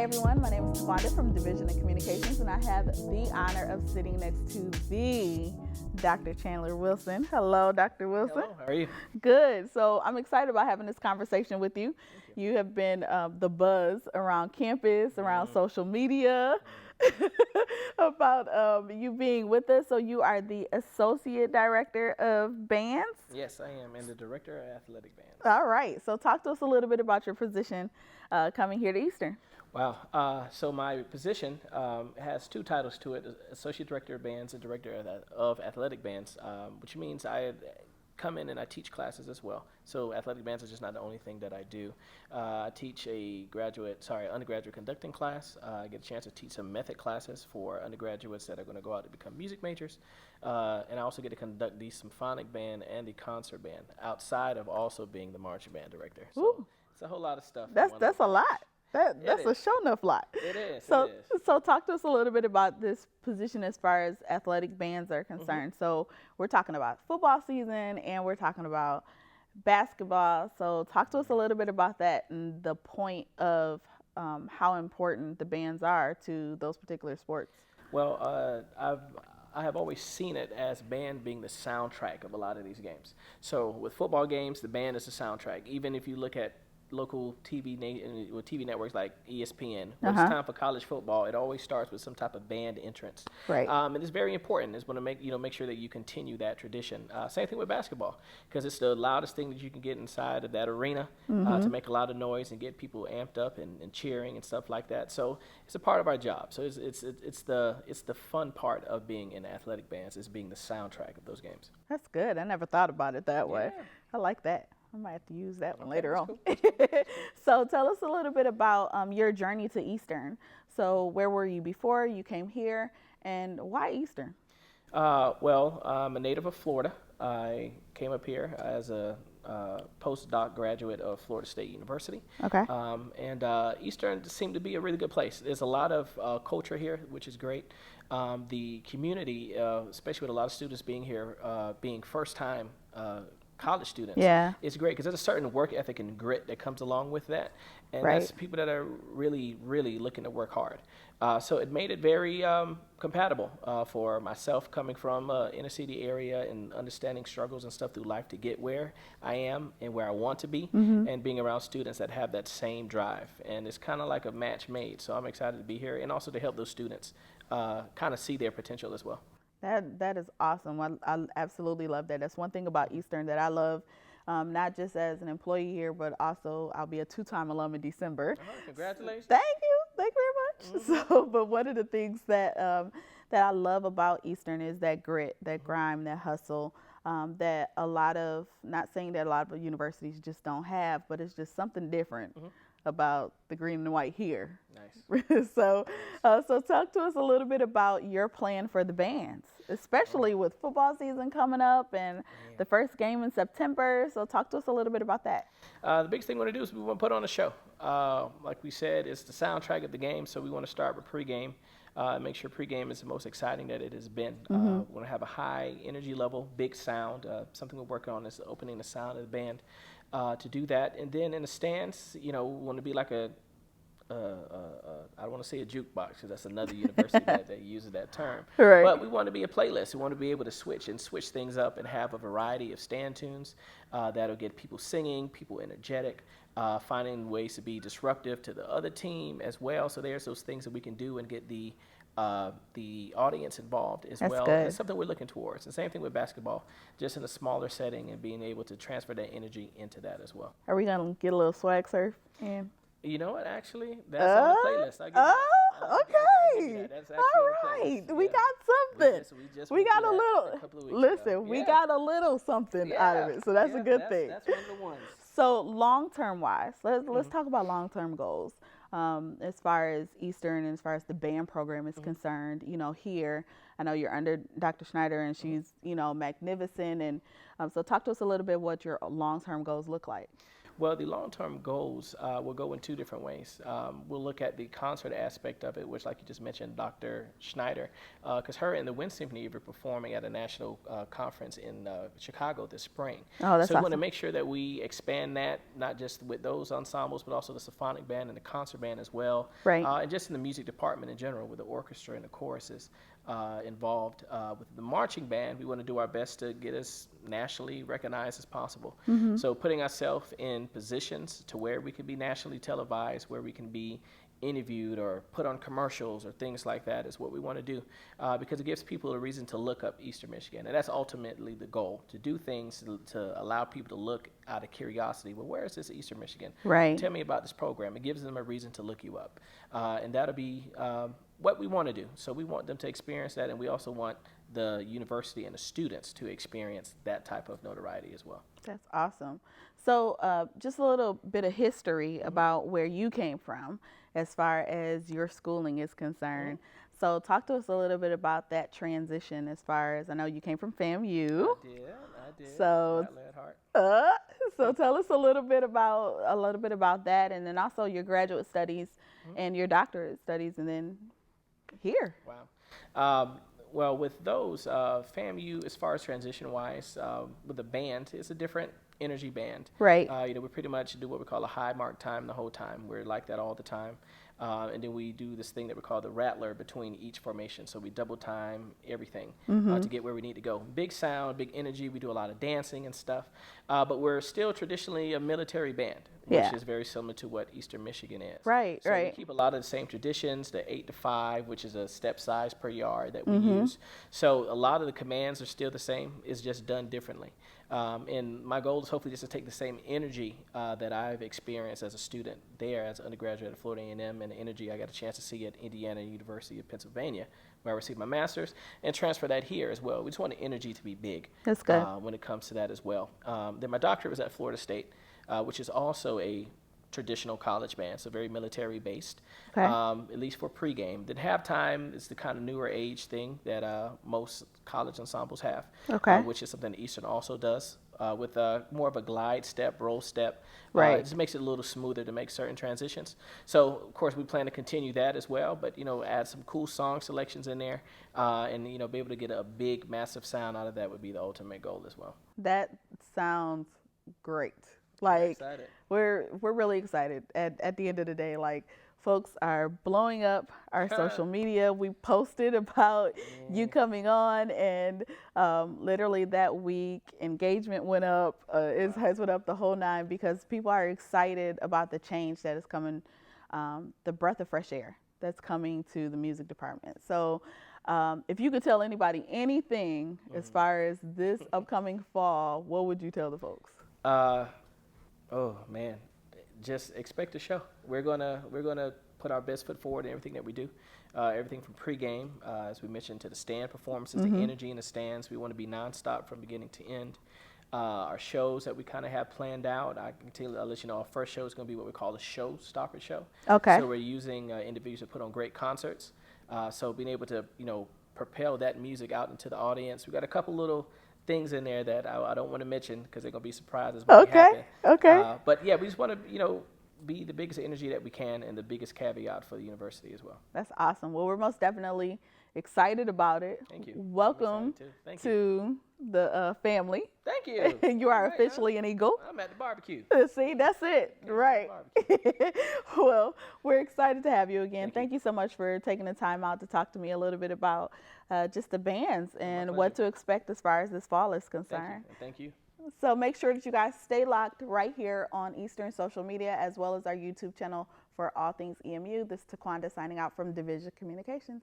Hi everyone, my name is Tawanda from Division of Communications, and I have the honor of sitting next to the Dr. Chandler Wilson. Hello, Dr. Wilson. Hello, how are you? Good. So I'm excited about having this conversation with you. You have been the buzz around campus, around social media, about you being with us. So you are the Associate Director of Bands? Yes, I am, and the Director of Athletic Bands. All right. So talk to us a little bit about your position coming here to Eastern. Wow. So my position has two titles to it: Associate Director of Bands and Director of Athletic Bands, which means I come in and I teach classes as well. So athletic bands is just not the only thing that I do. I teach a undergraduate conducting class. I get a chance to teach some method classes for undergraduates that are going to go out to become music majors. And I also get to conduct the symphonic band and the concert band outside of also being the marching band director. So Ooh. it's a whole lot of stuff. That's a lot. That's a show enough lot. It is. So talk to us a little bit about this position as far as athletic bands are concerned. So we're talking about football season and we're talking about basketball. So talk to us a little bit about that and the point of how important the bands are to those particular sports. Well, I have always seen it as band being the soundtrack of a lot of these games. So with football games, the band is the soundtrack. Even if you look at local TV networks like ESPN. When it's time for college football, it always starts with some type of band entrance. Right. And it's very important. It's going to make sure that you continue that tradition. Same thing with basketball, because it's the loudest thing that you can get inside of that arena to make a lot of noise and get people amped up and cheering and stuff like that. So it's a part of our job. So it's the fun part of being in athletic bands, is being the soundtrack of those games. That's good. I never thought about it that way. Yeah. I like that. I might have to use that one later on. Cool. So tell us a little bit about your journey to Eastern. So where were you before you came here, and why Eastern? I'm a native of Florida. I came up here as a postdoc graduate of Florida State University. Okay. Eastern seemed to be a really good place. There's a lot of culture here, which is great. The community, especially with a lot of students being here, being first-time college students, it's great because there's a certain work ethic and grit that comes along with that, and that's people that are really, really looking to work hard. So it made it very compatible for myself, coming from inner city area and understanding struggles and stuff through life to get where I am and where I want to be, and being around students that have that same drive. And it's kind of like a match made. So I'm excited to be here and also to help those students kind of see their potential as well. That is awesome. I absolutely love that. That's one thing about Eastern that I love, not just as an employee here, but also I'll be a 2-time alum in December. Congratulations. Thank you very much. So, but one of the things that I love about Eastern is that grit, that grime, that hustle, that a lot of, not saying that a lot of universities just don't have, but it's just something different about the green and white here. Nice. So talk to us a little bit about your plan for the bands, especially with football season coming up and the first game in September. So talk to us a little bit about that. The biggest thing we want to do is we want to put on a show. Like we said, it's the soundtrack of the game, so we want to start with pregame. Make sure pregame is the most exciting that it has been. We want to have a high energy level, big sound. Something we're working on is opening the sound of the band to do that. And then in the stands, we want to be like I don't want to say a jukebox because that's another university that uses that term. Right. But we want to be a playlist. We want to be able to switch things up and have a variety of stand tunes that'll get people singing, people energetic, finding ways to be disruptive to the other team as well. So there's those things that we can do and get the audience involved as well. Good. It's something we're looking towards. The same thing with basketball, just in a smaller setting and being able to transfer that energy into that as well. Are we going to get a little swag surf in? You know what? Actually, that's on the playlist. Okay. That's All right. We got something. We got a little. Listen, we got a little something out of it. So that's a good thing. That's one of the ones. So long-term wise, let's talk about long-term goals. As far as Eastern and as far as the band program is concerned, here, I know you're under Dr. Schneider and she's, magnificent. And so talk to us a little bit what your long-term goals look like. Well, the long-term goals will go in two different ways. We'll look at the concert aspect of it, which, like you just mentioned, Dr. Schneider, because her and the Wind Symphony are performing at a national conference in Chicago this spring. Oh, that's So we want to awesome. make sure that we expand that, not just with those ensembles, but also the symphonic band and the concert band as well, Right. and just in the music department in general, with the orchestra and the choruses involved. With the marching band, we want to do our best to get as nationally recognized as possible. So putting ourselves in positions to where we can be nationally televised, where we can be interviewed or put on commercials or things like that is what we want to do, because it gives people a reason to look up Eastern Michigan. And that's ultimately the goal, to do things to allow people to look out of curiosity. Well, where is this Eastern Michigan? Right. Tell me about this program. It gives them a reason to look you up. And that'll be what we want to do. So we want them to experience that, and we also want the university and the students to experience that type of notoriety as well. That's awesome. So just a little bit of history about where you came from as far as your schooling is concerned. So talk to us a little bit about that transition as far as, I know you came from FAMU. I did. So, Rattler at heart. so tell us a little bit about that, and then also your graduate studies and your doctorate studies, and then here. Wow. Well, with those, FAMU, as far as transition-wise, with the band, it's a different energy band. Right. We pretty much do what we call a high mark time the whole time. We're like that all the time. And then we do this thing that we call the rattler between each formation. So we double time everything to get where we need to go. Big sound, big energy. We do a lot of dancing and stuff. But we're still traditionally a military band, which is very similar to what Eastern Michigan is. Right, so right. we keep a lot of the same traditions, the 8 to 5, which is a step size per yard that we use. So a lot of the commands are still the same. It's just done differently. And my goal is hopefully just to take the same energy that I've experienced as a student there as an undergraduate at Florida A&M, and the energy I got a chance to see at Indiana University of Pennsylvania, where I received my master's, and transfer that here as well. We just want the energy to be big. That's good. When it comes to that as well. Then my doctorate was at Florida State, which is also a traditional college band, so very military based, Okay. at least for pregame. Then halftime is the kind of newer age thing that most college ensembles have, Okay. which is something that Eastern also does with more of a glide step, roll step. Right. It just makes it a little smoother to make certain transitions. So, of course, we plan to continue that as well, but, add some cool song selections in there and, be able to get a big, massive sound out of that would be the ultimate goal as well. That sounds great. Like, Excited. we're really excited at the end of the day. Like, folks are blowing up our social media. We posted about you coming on, and literally that week engagement went up. It has went up the whole nine, because people are excited about the change that is coming, the breath of fresh air that's coming to the music department. So if you could tell anybody anything as far as this upcoming fall, what would you tell the folks? Oh man, just expect a show. We're gonna put our best foot forward in everything that we do. Everything from pregame, as we mentioned, to the stand performances, the energy in the stands. We want to be nonstop from beginning to end. Our shows that we kind of have planned out, I'll let you know. Our first show is going to be what we call a showstopper show. Okay. So we're using individuals to put on great concerts. So being able to propel that music out into the audience. We got a couple little things in there that I don't want to mention because they're going to be surprises when they happen. Okay. But yeah, we just want to, be the biggest energy that we can and the biggest caveat for the university as well. That's awesome. Well, we're most definitely excited about it. Thank you. Welcome Thank you. to the family. Thank you. You are Right, officially an Eagle. I'm at the barbecue. See, that's it. Right. Well, we're excited to have you again. Thank you so much for taking the time out to talk to me a little bit about just the bands and what to expect as far as this fall is concerned. Thank you. So make sure that you guys stay locked right here on Eastern social media, as well as our YouTube channel for all things EMU. This is Taquanda signing out from Division Communications.